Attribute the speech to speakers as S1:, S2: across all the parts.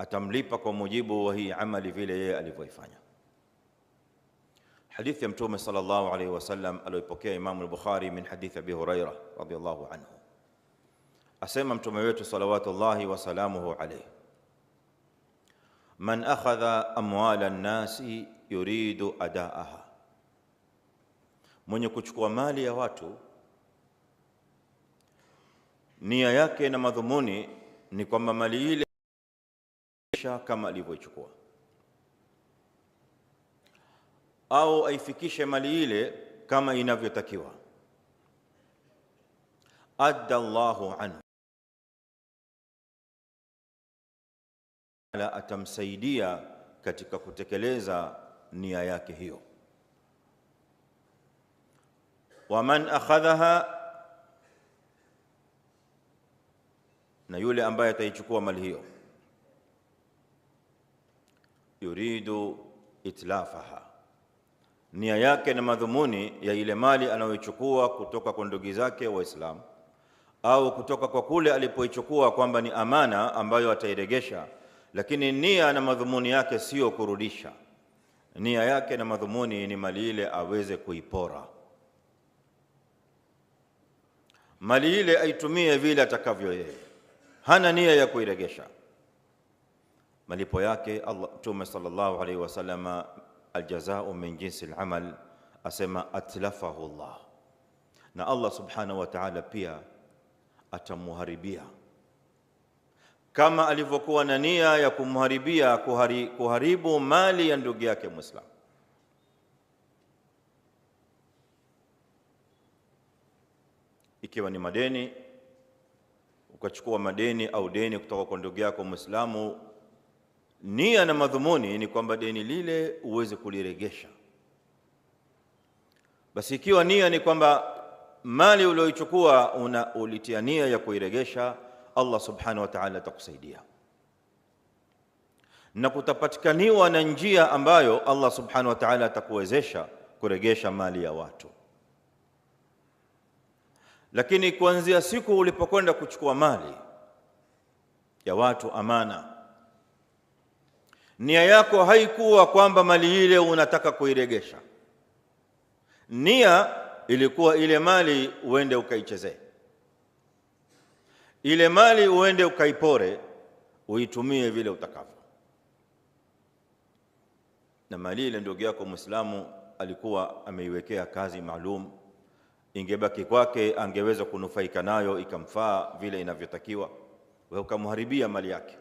S1: atamlipa kwa mujibu wa hii amali vile yeye alivyoifanya. Hadithi ya Mtume sallallahu alayhi wasallam aliyopokea Imam al-Bukhari min hadithi Abi Hurairah radhiyallahu anhu, asema Mtume wetu salawatullahi wa salamuhu alayhi, man akhadha amwala an-nasi yuridu adaaha, mwenye kuchukua mali ya watu nia yake na madhumuni ni kwamba mali ile kama alivyoichukua, au aifikishe mali ile kama inavyotakiwa, adda Allahu anhu, la atamsaidia katika kutekeleza nia yake hiyo. Wa man akhadhaha, na yule ambaye ataichukua mali hiyo, yuridu itlafaha, nia yake na madhumuni ya ile mali anayoichukua kutoka kwa ndugu zake Waislamu au kutoka kwa kule alipoichukua kwamba ni amana ambayo atairegesha, lakini nia na madhumuni yake sio kurudisha. Nia yake na madhumuni ni mali ile aweze kuipora, mali ile aitumie vile atakavyo yeye, hana nia ya kuiregesha. Malipo yake Allah, Mtume sallallahu alaihi wasallam, aljazao min jinsi al-amal, asema atlafahu Allah, na Allah subhanahu wa ta'ala pia atamuharibia kama alivyokuwa na nia ya kumharibia, kuharibu mali ya ndugu yake Muislamu. Ikiwa ni madeni, ukachukua madeni au deni kutoka kwa ndugu yako Muislamu, nia na madhumuni ni kwamba deni lile uweze kuliregesha. Basi ikiwa nia ni kwamba mali ulioichukua ulitia nia ya kuiregesha, Allah subhanahu wa ta'ala atakusaidia, na kutapatikaniwa na njia ambayo Allah subhanahu wa ta'ala atakuwezesha kuregesha mali ya watu. Lakini kuanzia siku ulipokwenda kuchukua mali ya watu amana, nia yako haikuwa kwamba mali ile unataka kuiregesha. Nia ilikuwa ile mali uende ukaichezee, ile mali uende ukaipore, uitumie vile utakavyo. Na mali ile ndugu yako Muislamu alikuwa ameiwekea kazi maalum, ingebaki kwake angeweza kunufaika nayo ikamfaa vile inavyotakiwa, wewe ukamharibia mali yake.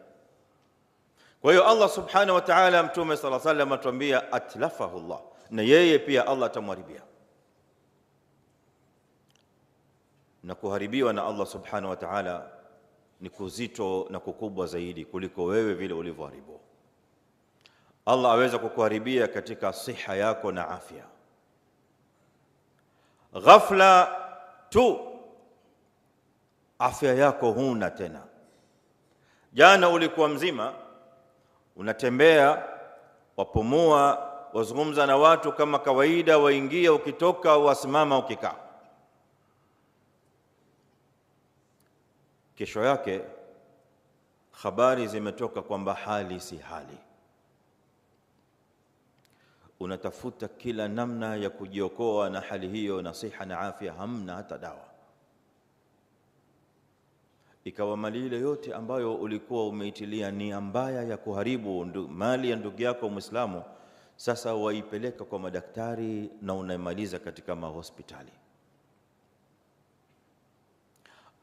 S1: Kwa hiyo Allah subhanahu wa ta'ala, Mtume sallallahu alayhi wasallam atuambia atlafahu Allah, na yeye pia Allah atamharibia. Na kuharibiwa na Allah subhanahu wa ta'ala ni kuzito na kukubwa zaidi kuliko wewe vile ulivyoharibu. Allah aweza kukuharibia katika siha yako na afya, ghafla tu afya yako huna tena. Jana ulikuwa mzima, unatembea, wapumua, wazungumza na watu kama kawaida, waingia, ukitoka, wasimama, ukikaa. Kesho yake habari zimetoka kwamba hali si hali. Unatafuta kila namna ya kujiokoa na hali hiyo, na siha na afya hamna hata dawa. Ikawa mali ile yote ambayo ulikuwa umeitilia nia mbaya ya kuharibu mali ya ndugu yako Muislamu, sasa waipeleka kwa madaktari na unaimaliza katika mahospitali.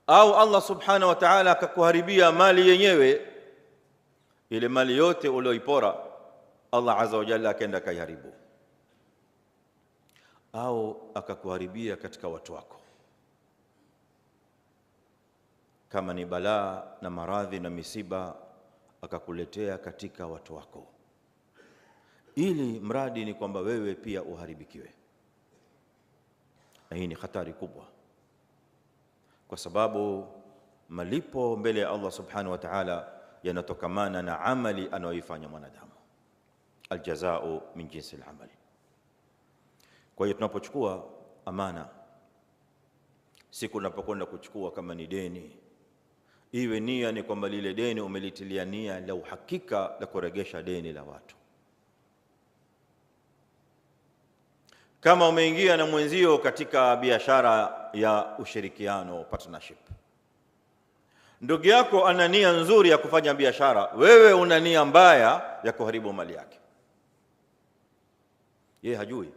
S1: Au Allah subhanahu wa ta'ala akakuharibia mali yenyewe, ile mali yote ulioipora Allah azza wa jalla akaenda kaiharibu. Au akakuharibia katika watu wako, kama ni balaa na maradhi na misiba akakuletea katika watu wako, ili mradi ni kwamba wewe pia uharibikiwe. Na hii ni hatari kubwa, kwa sababu malipo mbele ya Allah subhanahu wa ta'ala yanatokamana na amali anayoifanya mwanadamu. Aljazao min jinsi al-amal. Kwa hiyo tunapochukua amana, siku tunapokwenda kuchukua kama ni deni, iwe nia ni kwamba lile deni umelitilia nia la uhakika la kuregesha deni la watu. Kama umeingia na mwenzio katika biashara ya ushirikiano, partnership, ndugu yako ana nia nzuri ya kufanya biashara, wewe una nia mbaya ya kuharibu mali yake. Yeye hajui.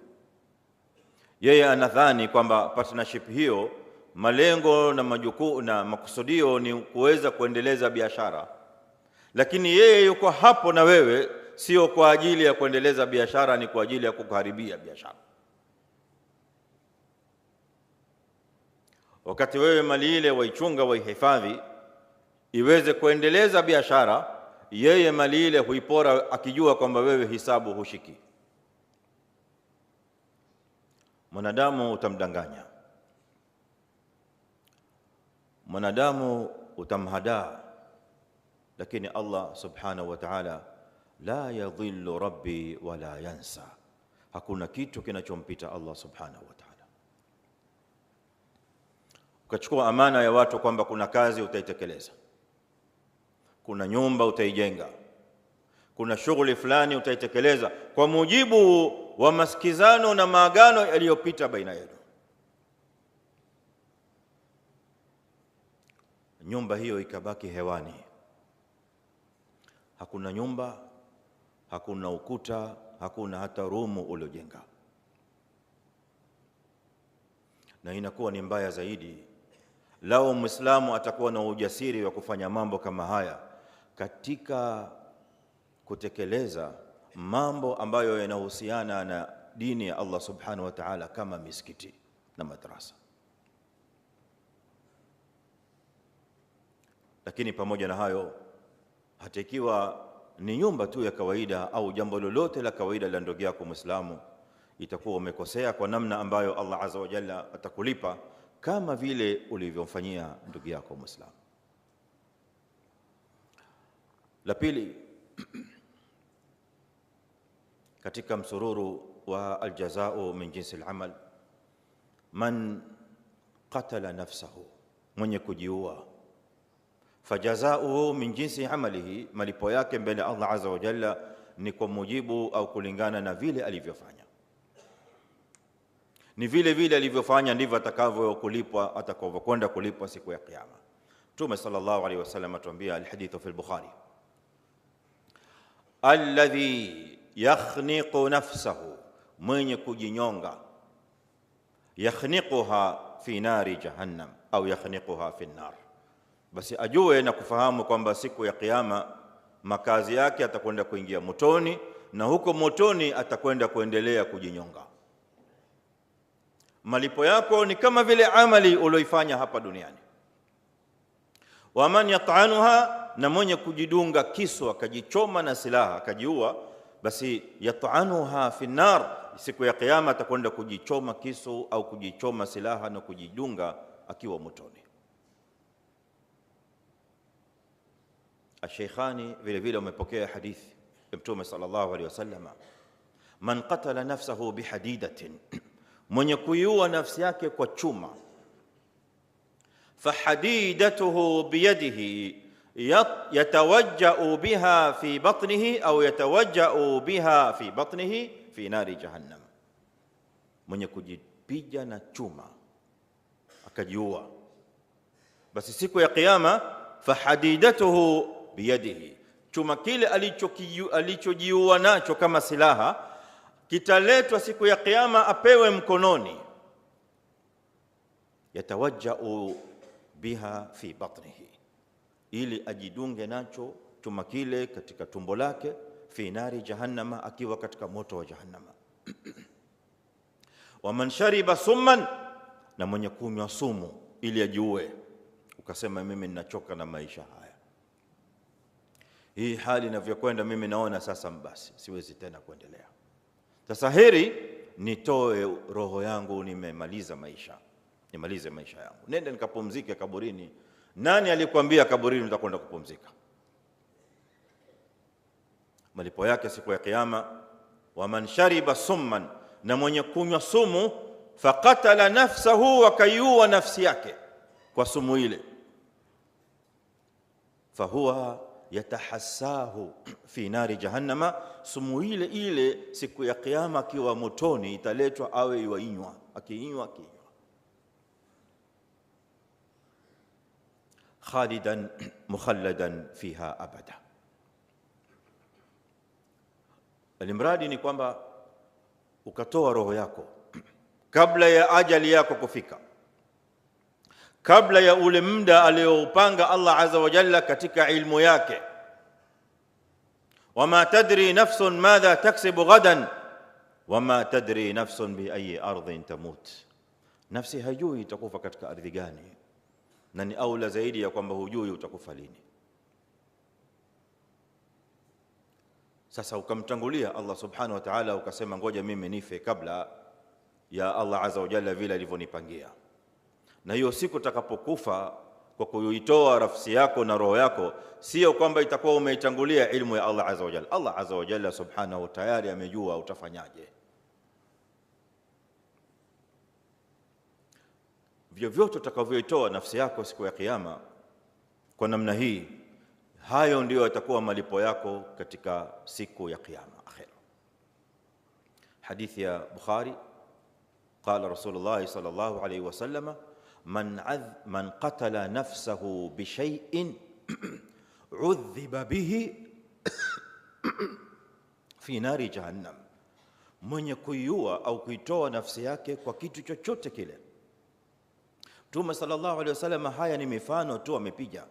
S1: Yeye anadhani kwamba partnership hiyo malengo na majukumu na makusudio ni kuweza kuendeleza biashara, lakini yeye yuko hapo na wewe sio kwa ajili ya kuendeleza biashara, ni kwa ajili ya kukuharibia biashara. Wakati wewe mali ile waichunga, waihifadhi iweze kuendeleza biashara, yeye mali ile huipora akijua kwamba wewe hisabu hushiki. Mwanadamu utamdanganya, mwanadamu utamhadaa, lakini Allah subhanahu wa ta'ala la yadhillu rabbi wala yansa. Hakuna kitu kinachompita Allah subhanahu wa ta'ala. Ukachukua amana ya watu kwamba kuna kazi utaitekeleza, kuna nyumba utaijenga, kuna shughuli fulani utaitekeleza kwa mujibu wa masikizano na maagano yaliyopita baina yenu. Nyumba hiyo ikabaki hewani. Hakuna nyumba, hakuna ukuta, hakuna hata rumu uliojenga. Na inakuwa ni mbaya zaidi lao Muislamu atakuwa na ujasiri wa kufanya mambo kama haya katika kutekeleza mambo ambayo yanahusiana na dini ya Allah subhanahu wa ta'ala, kama misikiti na madrasa. Lakini pamoja na hayo, hata ikiwa ni nyumba tu ya kawaida au jambo lolote la kawaida la ndugu yako Muislamu, itakuwa umekosea kwa namna ambayo Allah azza wa jalla atakulipa kama vile ulivyomfanyia ndugu yako Muislamu. La pili, katika msururu wa aljazao min jinsi al-amal, man qatala nafsahu, mwenye kujiua, fajazauhu min jinsi amalihi, malipo yake mbele Allah azza wa jalla ni kwa mujibu au kulingana na vile alivyofanya. Ni vile vile alivyofanya ndivyo atakavyokulipwa, atakavyokwenda kulipwa siku ya kiyama. Mtume sallallahu alaihi wasallam atuambia, alhadithu fi al-Bukhari, alladhi yakhniqu nafsahu, mwenye kujinyonga, yakhniquha fi nari jahannam au yakhniquha fi an-nar, basi ajue na kufahamu kwamba siku ya kiyama makazi yake atakwenda kuingia motoni, na huko motoni atakwenda kuendelea kujinyonga. Malipo yako ni kama vile amali ulioifanya hapa duniani. Wa man yat'anuha, na mwenye kujidunga kisu akajichoma na silaha akajiua, basi yat'anuha fi nar, siku ya kiyama atakwenda kujichoma kisu au kujichoma silaha na kujidunga akiwa motoni. Al-Shaykhani vile vile umepokea hadithi ya Mtume sallallahu alaihi wasallam, man qatala nafsahu bihadidatin, mwenye kuiua nafsi yake kwa chuma, fahadidatuhu biyadihi yatawajja'u biha fi batnihi au yatawajja'u biha fi batnihi fi nari jahannam, mwenye kujipiga na chuma akajiua, basi siku ya kiyama fahadidatuhu biyadihi, chuma kile alichojiua nacho kama silaha kitaletwa siku ya kiyama apewe mkononi, yatawajja'u biha fi batnihi, ili ajidunge nacho chuma kile katika tumbo lake, fi nari jahannama, akiwa katika moto wa jahannama. Wa man shariba summan, na mwenye kunywa sumu ili ajiue, ukasema mimi ninachoka na maisha haya, hii hali inavyokwenda mimi naona sasa basi siwezi tena kuendelea, sasa heri nitoe roho yangu, nimemaliza maisha, nimalize maisha yangu, nenda nikapumzike kaburini. Nani alikwambia kaburini utakwenda kupumzika? Malipo yake siku ya kiyama, wa man shariba summan, na mwenye kunywa sumu, faqatala nafsahu, wakaiua nafsi yake kwa sumu ile, fahuwa yatahassahu fi nari jahannama, sumu ile ile siku ya kiyama akiwa motoni italetwa awe yuinywa, akiinywa khalidan mukhalladan fiha abada. Alimradi ni kwamba ukatoa roho yako kabla ya ajali yako kufika, kabla ya ule muda aliyoupanga Allah azza wa jalla katika ilmu yake. Wama tadri nafsun madha taksibu ghadan wama tadri nafsun bi ayi ardhin tamut, nafsi hajui itakufa katika ardhi gani, na ni aula zaidi ya kwamba hujui utakufa lini. Sasa ukamtangulia Allah subhanahu wa ta'ala, ukasema ngoja mimi nife kabla ya Allah azza wa jalla vile alivyonipangia. Na hiyo siku utakapokufa kwa kuitoa nafsi yako na roho yako, sio kwamba itakuwa umeitangulia ilmu ya Allah azza wa jalla. Allah azza wa jalla subhanahu tayari amejua utafanyaje. Vyovyote utakavyoitoa nafsi yako siku ya kiyama kwa namna hii, hayo ndio yatakuwa malipo yako katika siku ya kiyama akhira. Hadithi ya Bukhari, qala Rasulullah sallallahu alayhi wasallam, man qatala nafsahu bi shay'in udhiba bihi fi nari jahannam, mwenye kuiua au kuitoa nafsi yake kwa kitu chochote kile. Mtume sallallahu alayhi wasallam, haya ni mifano tu amepiga.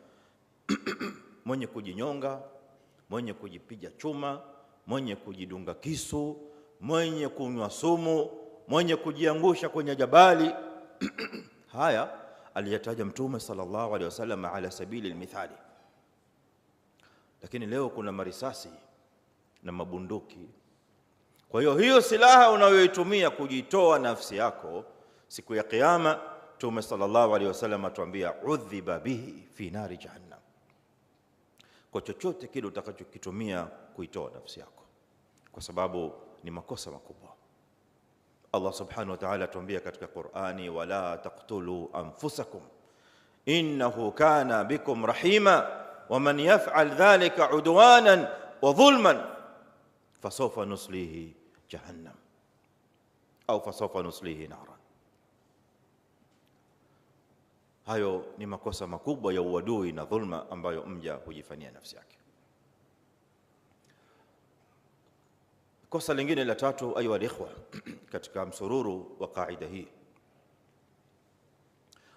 S1: Mwenye kujinyonga, mwenye kujipiga chuma, mwenye kujidunga kisu, mwenye kunywa sumu, mwenye kujiangusha kwenye jabali. Haya aliyataja Mtume sallallahu alaihi wasallam ala sabili almithali. Lakini leo kuna marisasi na mabunduki. Kwa hiyo silaha unayoitumia kujitoa nafsi yako siku ya kiyama, Mtume sallallahu alaihi wasallam atuambia udhiba bihi fi nari jahannam, kwa chochote kile utakachokitumia kuitoa nafsi yako, kwa sababu ni makosa makubwa. Allah subhanahu wa ta'ala atuambia katika Qur'ani, wala taqtulu anfusakum innahu kana bikum rahima waman yaf'al dhalika udwanan wa dhulman fasawfa nuslihi jahannam au fasawfa nuslihi nara. Hayo ni makosa makubwa ya uadui na dhulma ambayo mja hujifanyia nafsi yake. Kosa lingine la tatu, ayuha alikhwa, katika msururu wa kaida hii,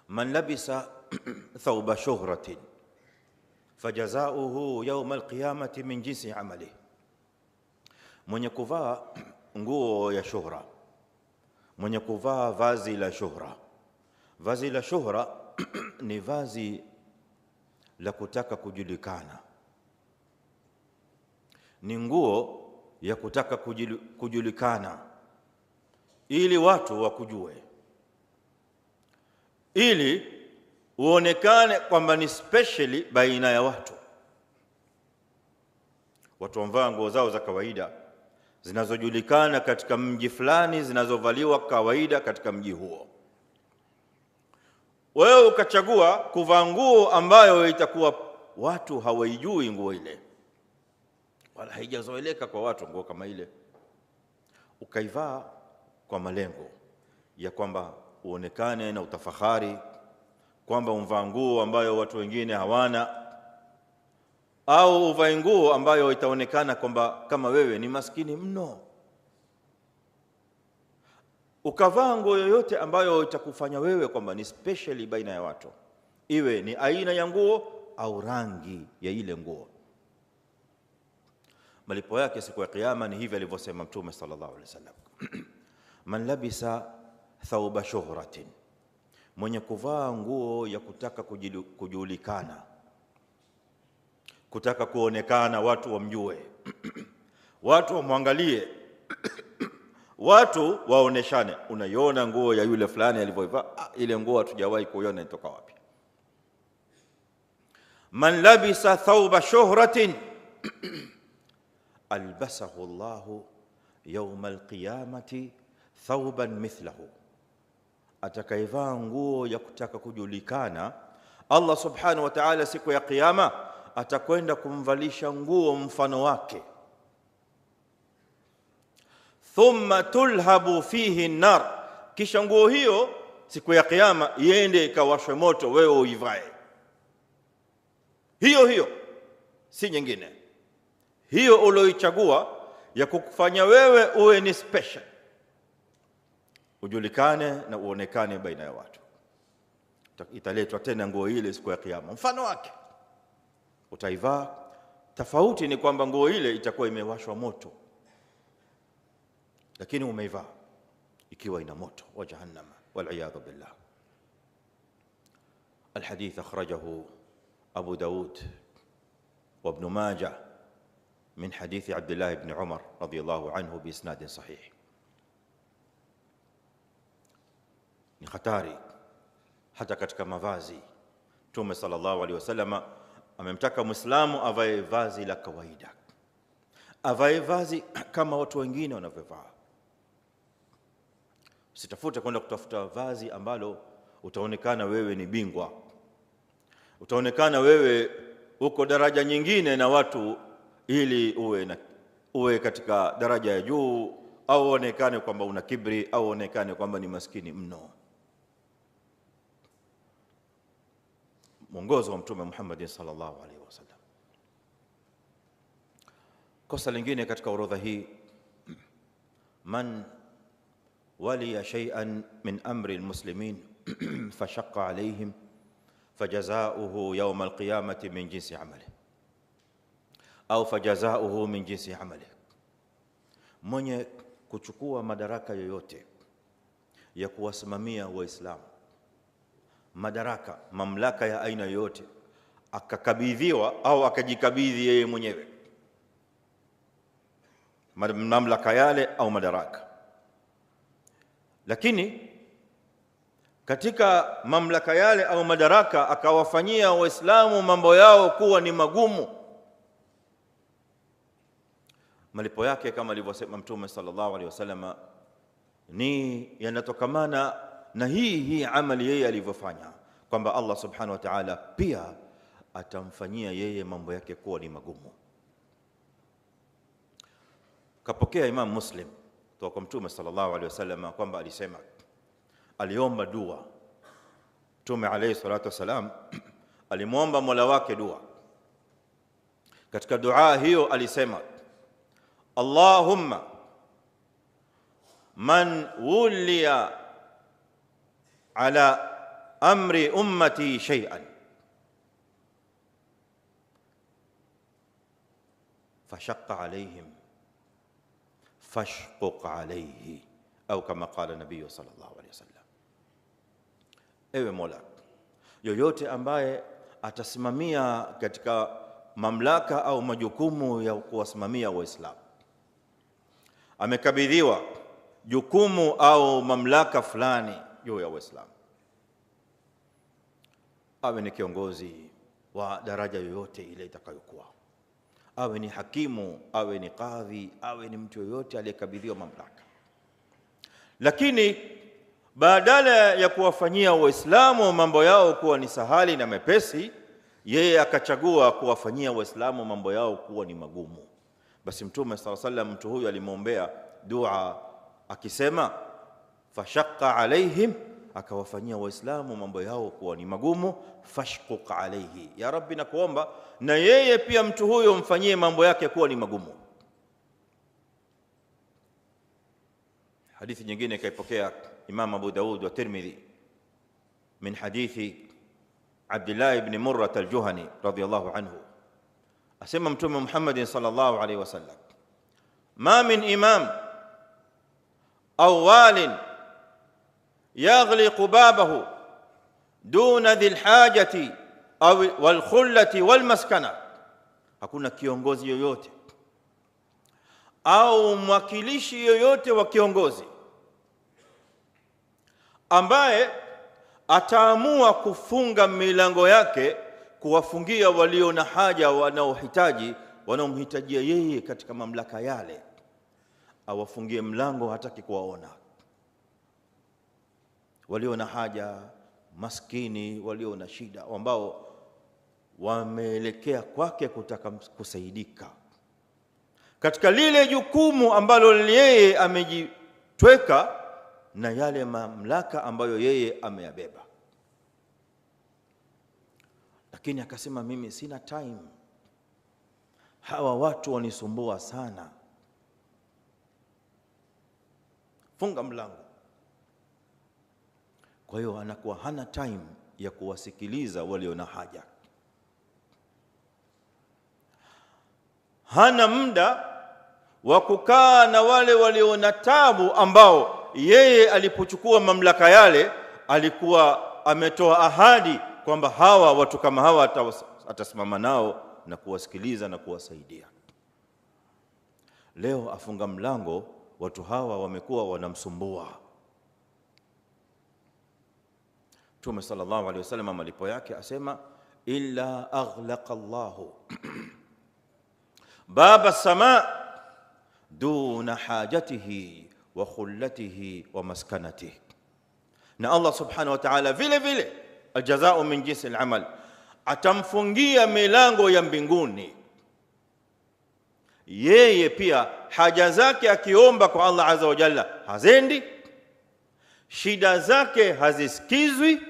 S1: man labisa thawba shuhratin fajazauhu yawm alqiyamati min jinsi amalihi, mwenye kuvaa nguo ya shuhra, mwenye kuvaa vazi la shuhra. Vazi la shuhra ni vazi la kutaka kujulikana, ni nguo ya kutaka kujulikana ili watu wakujue, ili uonekane kwamba ni specially baina ya watu. Watu wamvaa nguo zao za kawaida zinazojulikana katika mji fulani, zinazovaliwa kawaida katika mji huo. Wewe ukachagua kuvaa nguo ambayo itakuwa watu hawaijui nguo ile, wala haijazoeleka kwa watu nguo kama ile, ukaivaa kwa malengo ya kwamba uonekane na utafahari kwamba umvaa nguo ambayo watu wengine hawana, au uvae nguo ambayo itaonekana kwamba kama wewe ni maskini mno. Ukavaa nguo yoyote ambayo itakufanya wewe kwamba ni specially baina ya watu, iwe ni aina ya nguo au rangi ya ile nguo. Malipo yake siku ya kiyama ni hivi alivyosema Mtume sallallahu alaihi wasallam, man labisa thawba shuhratin, mwenye kuvaa nguo ya kutaka kujulikana, kutaka kuonekana, watu wamjue, watu wamwangalie, watu waoneshane, unaiona nguo ya yule fulani alivyovaa, ile nguo hatujawahi kuiona, inatoka wapi? Man labisa thawba shuhratin albasahu Allahu yawma alqiyamati thawban mithlahu, atakayevaa nguo ya kutaka kujulikana, Allah subhanahu wa ta'ala siku ya kiyama atakwenda kumvalisha nguo mfano wake. Thumma tulhabu fihi nar, kisha nguo hiyo siku ya kiyama iende ikawashwe moto, wewe uivae. Hiyo hiyo, si nyingine. Hiyo ulioichagua ya kukufanya wewe uwe ni special, ujulikane na uonekane baina ya watu. Italetwa tena nguo ile siku ya kiyama mfano wake, utaivaa. Tofauti ni kwamba nguo ile itakuwa imewashwa moto, lakini umeivaa ikiwa ina moto wa jahannam, wal iyadhu billah. الحديث أخرجه أبو داود وابن ماجه من حديث عبد الله بن عمر رضي الله عنه بإسناد صحيح. ni hatari hata katika mavazi. Mtume sallallahu alaihi wasallam amemtaka Muislamu avae vazi la kawaida, avae vazi kama watu wengine wanavyovaa. Usitafute kwenda kutafuta vazi ambalo utaonekana wewe ni bingwa, utaonekana wewe uko daraja nyingine na watu, ili uwe katika daraja ya juu, au uonekane kwamba una kibri, au uonekane kwamba ni maskini mno. Mwongozo wa Mtume Muhammad sallallahu alaihi wasallam. Kosa lingine katika orodha hii, man waliya shay'an min amri almuslimin fashaqqa alayhim fajazaohu yawm alqiyamati min jinsi amalihi au fajazaohu min jinsi amalihi. Mwenye kuchukua madaraka yoyote ya kuwasimamia Waislamu, madaraka, mamlaka ya aina yoyote, akakabidhiwa au akajikabidhi yeye mwenyewe mamlaka yale au madaraka, lakini katika mamlaka yale au madaraka akawafanyia Waislamu mambo yao kuwa ni magumu, malipo yake kama alivyosema Mtume sallallahu alaihi wasallam ni yanatokamana na hii amali yeye alivyofanya, kwamba Allah subhanahu wa ta'ala pia atamfanyia yeye mambo yake kuwa ni magumu. Kapokea Imam Muslim kutoka kwa Mtume sallallahu alaihi wasallam kwamba alisema, aliomba dua. Mtume alayhi salatu wasalam alimwomba Mola wake dua. Katika dua hiyo alisema, Allahumma man wuliya ala amri ummati shay'an fashaqqa alayhim fashquq alayhi, au kama qala Nabii sallallahu alayhi wasallam. Ewe Mola, yoyote ambaye atasimamia katika mamlaka au majukumu ya kuwasimamia Waislamu, amekabidhiwa jukumu au mamlaka fulani juu ya Waislamu, awe ni kiongozi wa daraja yoyote ile itakayokuwa, awe ni hakimu, awe ni kadhi, awe ni mtu yoyote aliyekabidhiwa mamlaka, lakini badala ya kuwafanyia Waislamu mambo yao kuwa ni sahali na mepesi, yeye akachagua kuwafanyia Waislamu mambo yao kuwa ni magumu. Basi Mtume sallallahu alaihi wasallam mtu huyu alimwombea dua akisema, fashaqqa alaihim, akawafanyia Waislamu mambo yao kuwa ni magumu, fashquq alaihi, ya Rabbi nakuomba na yeye pia mtu huyo mfanyie mambo yake kuwa ni magumu. Hadithi nyingine kaipokea Imam Abu Daud wa Tirmidhi min hadithi Abdullah ibn Murrah al-Juhani radiyallahu anhu, asema Mtume Muhammad sallallahu alaihi wasallam, ma min imam aw walin yaghliqu babahu duna dhil hajati aw wal khullati wal maskana, hakuna kiongozi yoyote au mwakilishi yoyote wa kiongozi ambaye ataamua kufunga milango yake kuwafungia walio na haja, wanaomhitajia yeye katika mamlaka yale, awafungie mlango, hataki kuwaona walio na haja, maskini, walio na shida, ambao wameelekea kwake kutaka kusaidika katika lile jukumu ambalo yeye amejitweka na yale mamlaka ambayo yeye ameyabeba. Lakini akasema, mimi sina time, hawa watu wanisumbua sana, funga mlango. Kwa hiyo anakuwa hana time ya kuwasikiliza walio na haja, hana muda wa kukaa na wale walio na taabu ambao yeye alipochukua mamlaka yale alikuwa ametoa ahadi kwamba hawa watu kama hawa atasimama nao na kuwasikiliza na kuwasaidia. Leo afunga mlango, watu hawa wamekuwa wanamsumbua. Mtume sallallahu alaihi wasallam malipo yake asema, illa aghlaqa Allahu baba samaa duna hajatihi wa khullatihi wa maskanatihi. Na Allah subhanahu wa ta'ala vile vile, aljazao min jinsi al-amal, atamfungia milango ya mbinguni. Yeye pia haja zake akiomba kwa Allah azza wa jalla hazendi, shida zake hazisikizwi,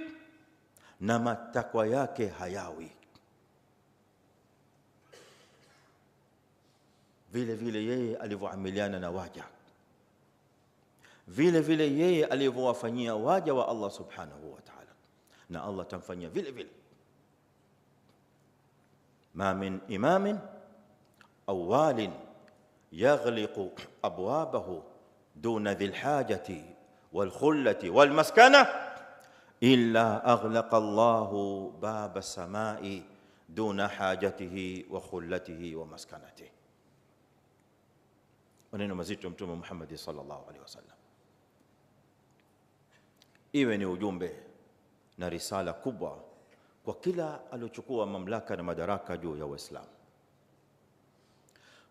S1: na matakwa yake hayawi. Vile vile yeye alivyoamiliana na waja, vile vile yeye alivyowafanyia waja wa Allah subhanahu wa ta'ala, na Allah tamfanyia vile vile. Ma min imamin aw walin yaghliqu abwabahu duna dhil hajati wal khullati wal maskana illa aghlaqa Allahu baba samai duna hajatihi wa khullatihi wa maskanatihi. Maneno mazito Mtume Muhammad sallallahu alaihi wasallam. Iwe ni ujumbe na risala kubwa kwa kila aliochukua mamlaka na madaraka juu ya Uislamu,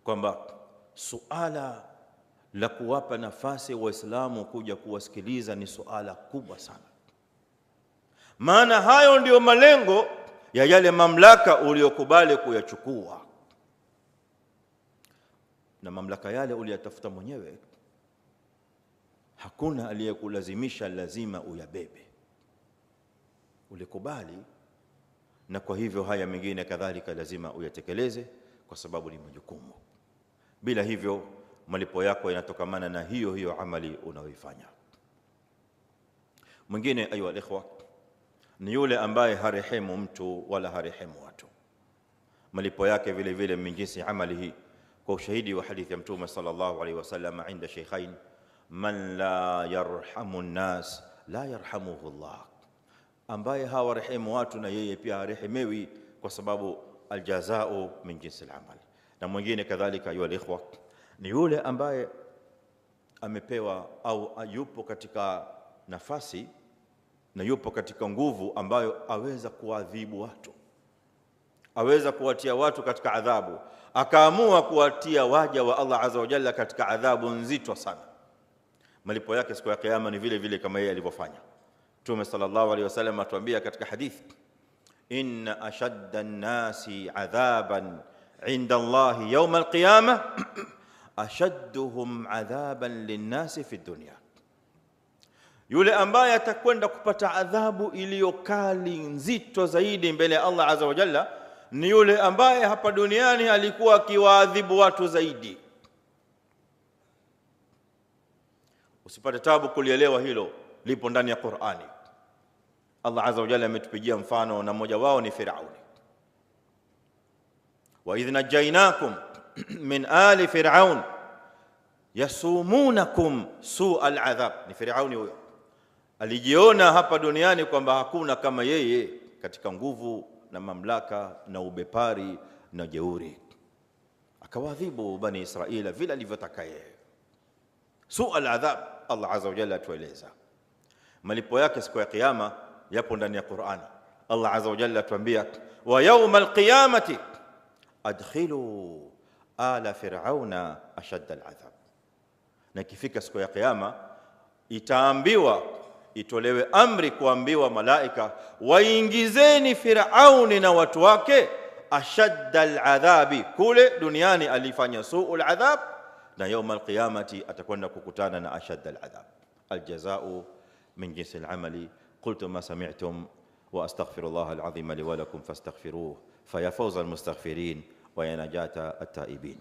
S1: kwamba suala la kuwapa nafasi Waislamu kuja kuwasikiliza ni suala kubwa sana. Maana hayo ndio malengo ya yale mamlaka uliokubali kuyachukua, na mamlaka yale uliyatafuta mwenyewe. Hakuna aliyekulazimisha lazima uyabebe, ulikubali, na kwa hivyo haya mengine kadhalika lazima uyatekeleze kwa sababu ni majukumu. Bila hivyo malipo yako yanatokamana na hiyo hiyo amali unayoifanya. Mwingine ayu alikhwa ni yule ambaye harehemu mtu wala harehemu watu, malipo yake vile vile min jinsi amali hii, kwa ushahidi wa hadithi ya Mtume sallallahu alaihi wasallam inda shaykhain, man la yarhamu an-nas la yarhamuhu Allah, ambaye hawarehemu watu na yeye pia harehemewi, kwa sababu aljazao min jinsi al-amal. Na mwingine kadhalika ayu alikhwa ni yule ambaye amepewa au yupo katika nafasi na yupo katika nguvu ambayo aweza kuadhibu watu, aweza kuwatia watu katika adhabu, akaamua kuwatia waja wa Allah azza wa jalla katika adhabu nzito sana. Malipo yake siku ya kiyama ni vile vile kama yeye alivyofanya. Mtume sallallahu alaihi wasallam atuambia katika hadithi, inna ashadda an-nasi adhaban inda Allah yawm al-qiyamah ashadduhum adhaban lin-nasi fi dunya. Yule ambaye atakwenda kupata adhabu iliyokali nzito zaidi mbele ya Allah azza wa jalla ni yule ambaye hapa duniani alikuwa akiwaadhibu watu zaidi. Usipate tabu kulielewa hilo, lipo ndani ya Qur'ani. Allah azza wa jalla ametupigia mfano, na mmoja wao ni Firauni. Wa idh najainakum min ali fir'aun yasumunakum su'al adhab. Ni Firauni huyo, alijiona hapa duniani kwamba hakuna kama yeye katika nguvu na mamlaka na ubepari na jeuri, akawadhibu bani Israila vile alivyotaka yeye. Su'al adhab, Allah azza wa jalla atueleza malipo yake siku ya kiyama yapo ndani ya Qur'ani. Allah azza wa jalla atuambia, wa yawmal qiyamati adkhilu ala fir'auna ashadda al'adhab. Na ikifika siku ya kiyama itaambiwa itolewe amri kuambiwa malaika waingizeni Firauni na watu wake ashadda al'adhabi. Kule duniani alifanya su'ul adhab, na يوم القيامة atakwenda kukutana na ashadda al'adhab. Aljazau min jinsi al'amali. Qultu ma sami'tum wa astaghfirullah al'azim li wa lakum fastaghfiruhu fa ya fawza almustaghfirin wa ya najata at-taibin.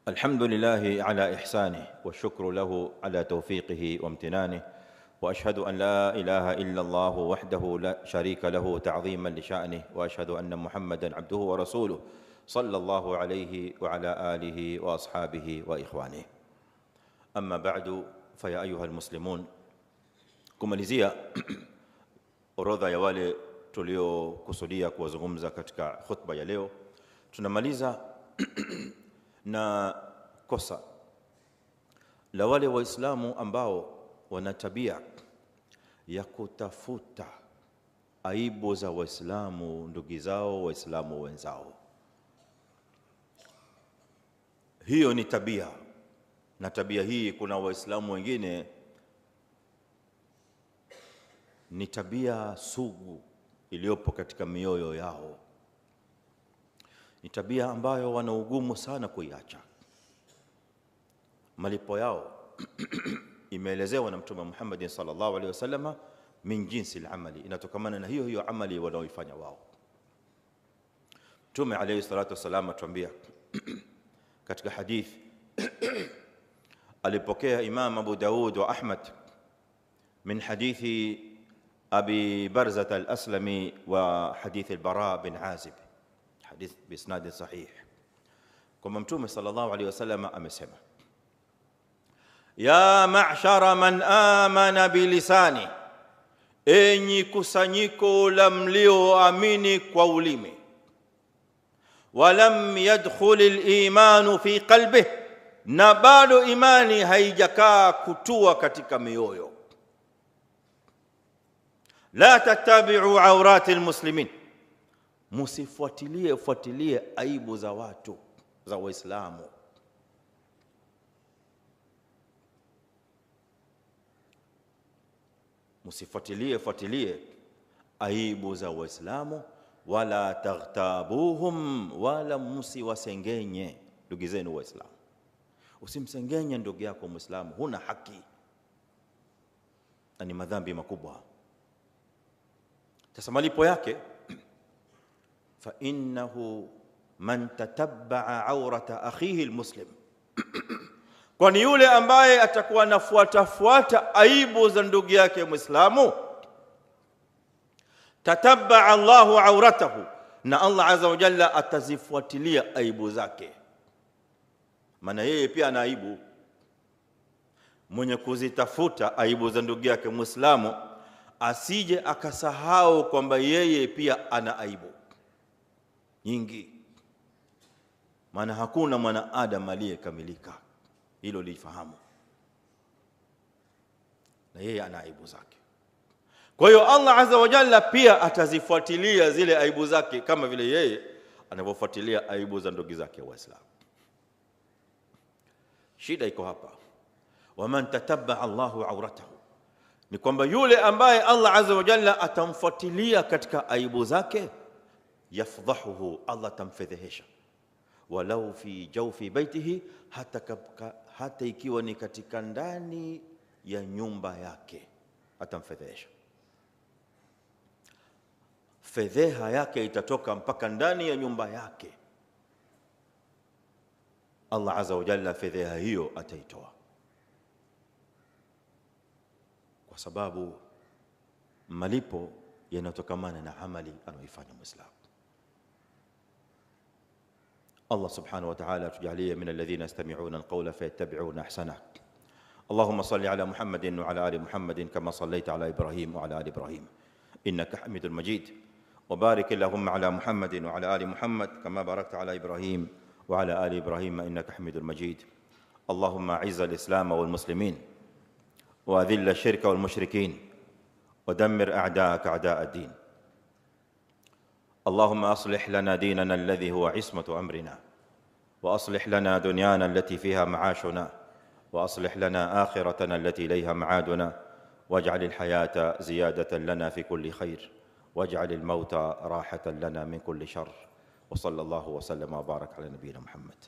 S1: الحمد لله على إحسانه والشكر له على توفيقه وامتنانه، وأشهد أن لا إله إلا الله وحده لا شريك له تعظيما لشأنه، وأشهد أن محمدا عبده ورسوله صلى الله عليه وعلى آله وأصحابه وإخوانه. أما بعد فيا أيها المسلمون، kumalizia orodha ya wale tuliokusudia kuwazungumza katika khutba ya leo, tunamaliza na kosa la wale waislamu ambao wana tabia ya kutafuta aibu za waislamu ndugu zao, waislamu wenzao. Hiyo ni tabia, na tabia hii kuna waislamu wengine ni tabia sugu iliyopo katika mioyo yao. Ni tabia ambayo wana ugumu sana kuiacha. Malipo yao imeelezewa na Mtume Muhammad sallallahu alaihi wasallam min jinsi al-amali, inatokamana na hiyo amali wanaoifanya wao. Mtume alayhi salatu wasallam atuambia katika hadith alipokea Imam Abu Daud wa Ahmad min hadithi Abi Barzah al-Aslami wa hadith al-Bara bin Azib, hadith bisnad sahih, kwamba Mtume sallallahu alaihi wasallam amesema: ya ma'shara man amana bilisani, enyi kusanyiko la mlioamini kwa ulimi, walam yadkhul al-iman fi qalbihi, na bado imani haijakaa kutua katika mioyo. La tattabi'u awrat al-muslimin, musifuatilie aibu za watu, za waislamu. Musifuatilie aibu za waislamu. Wala taghtabuhum, wala musiwasengenye ndugu zenu waislamu. Usimsengenye ndugu yako muislamu, huna haki, ni madhambi makubwa. Sasa malipo yake, fa innahu man tatabba'a awrata akhihi almuslim, kwani yule ambaye atakuwa anafuata aibu za ndugu yake muislamu, tatabba'a Allahu awratahu, na Allah azza wa jalla atazifuatilia aibu zake. Maana yeye pia ana aibu. Mwenye kuzitafuta aibu za ndugu yake muislamu asije akasahau kwamba yeye pia ana aibu nyingi, maana hakuna mwanadamu aliyekamilika. Hilo lifahamu, na yeye ana aibu zake. Kwa hiyo Allah azza wa jalla pia atazifuatilia zile aibu zake kama vile yeye anavyofuatilia aibu za ndugu zake waislamu. Shida iko hapa, waman tatabba Allahu awratahu, ni kwamba yule ambaye Allah azza wa jalla atamfuatilia katika aibu zake, yafdhahuhu, Allah tamfedhehesha, walau fi jawfi baitihi, hata ikiwa ni katika ndani ya nyumba yake atamfedhehesha. Fedheha yake itatoka mpaka ndani ya nyumba yake. Allah azza wa jalla fedheha hiyo ataitoa, kwa sababu malipo yanatokamana na amali anayoifanya Muislamu. Allah subhanahu wa ta'ala tujalie min alladhina yastami'una alqawla fayattabi'una ahsana. Allahumma salli ala Muhammadin wa ala ali Muhammadin kama sallaita ala Ibrahim wa ala ali Ibrahim innaka Hamidul Majid. Wa barik Allahumma ala Muhammadin wa ala ali Muhammad kama barakta ala Ibrahim wa ala ali Ibrahim innaka Hamidul Majid. Allahumma a'izz al-islam wal muslimin وأذل الشرك والمشركين ودمر أعداءك أعداء الدين. اللهم أصلح لنا ديننا الذي هو عصمة أمرنا، وأصلح لنا دنيانا التي فيها معاشنا، وأصلح لنا آخرتنا التي إليها معادنا، واجعل الحياة زيادة لنا في كل خير، واجعل الموت راحة لنا من كل شر. وصلى الله وسلم وبارك على نبينا محمد.